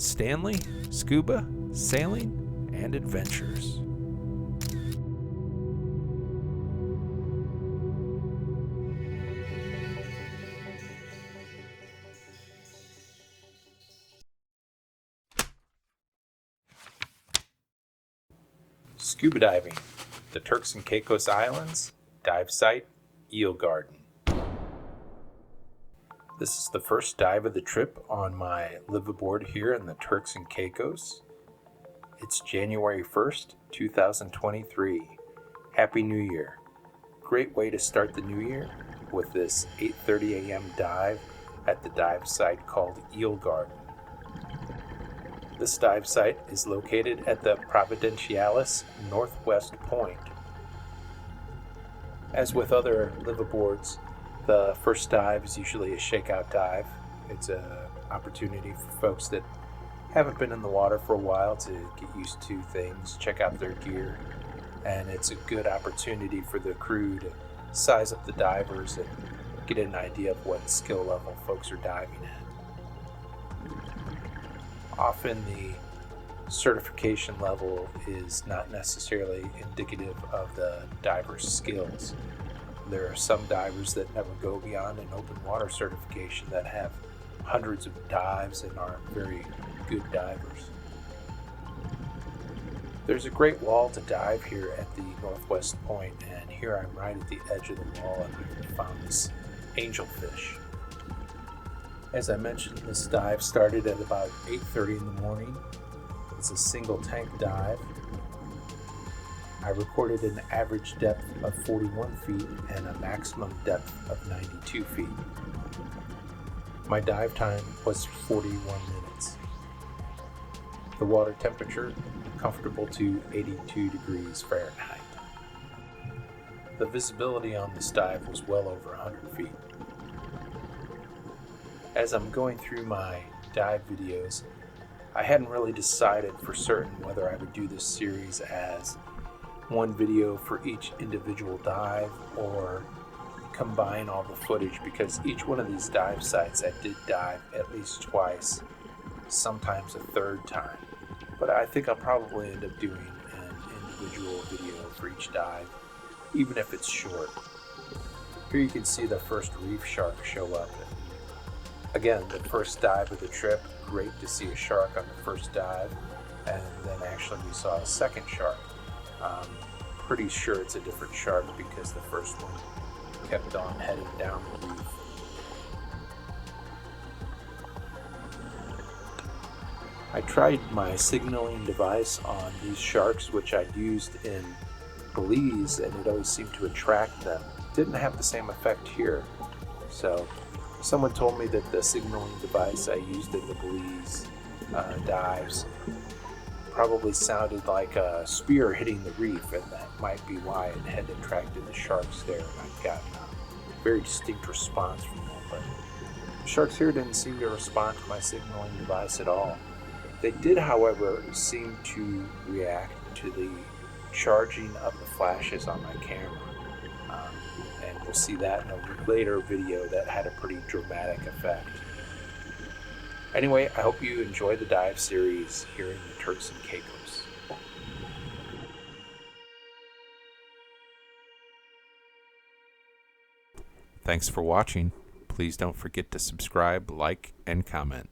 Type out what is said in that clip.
Stanley, Scuba, Sailing, and Adventures. Scuba diving, the Turks and Caicos Islands, dive site, eel garden. This is the first dive of the trip on my liveaboard here in the Turks and Caicos. It's January 1st, 2023. Happy New Year. Great way to start the new year with this 8:30 a.m. dive at the dive site called Eel Garden. This dive site is located at the Providenciales northwest point. As with other liveaboards, the first dive is usually a shakeout dive. It's an opportunity for folks that haven't been in the water for a while to get used to things, check out their gear, and it's a good opportunity for the crew to size up the divers and get an idea of what skill level folks are diving at. Often the certification level is not necessarily indicative of the diver's skills. There are some divers that never go beyond an open water certification that have hundreds of dives and are very good divers. There's a great wall to dive here at the northwest point, and here I'm right at the edge of the wall and I found this angelfish. As I mentioned, this dive started at about 8:30 in the morning. It's a single tank dive. I recorded an average depth of 41 feet and a maximum depth of 92 feet. My dive time was 41 minutes. The water temperature, comfortable to 82 degrees Fahrenheit. The visibility on this dive was well over 100 feet. As I'm going through my dive videos, I hadn't really decided for certain whether I would do this series as one video for each individual dive or combine all the footage, because each one of these dive sites I did dive at least twice, sometimes a third time. But I think I'll probably end up doing an individual video for each dive, even if it's short. Here you can see the first reef shark show up. Again, the first dive of the trip, great to see a shark on the first dive, and then actually we saw a second shark. Pretty sure it's a different shark because the first one kept on heading down the reef. I tried my signaling device on these sharks, which I'd used in Belize, and it always seemed to attract them. Didn't have the same effect here. So someone told me that the signaling device I used in the Belize dives probably sounded like a spear hitting the reef, and that might be why it had attracted the sharks there, and I've gotten a very distinct response from them. But the sharks here didn't seem to respond to my signaling device at all. They did, however, seem to react to the charging of the flashes on my camera. And we'll see that in a later video that had a pretty dramatic effect. Anyway, I hope you enjoy the dive series here in the Turks and Caicos. Thanks for watching. Please don't forget to subscribe, like, and comment.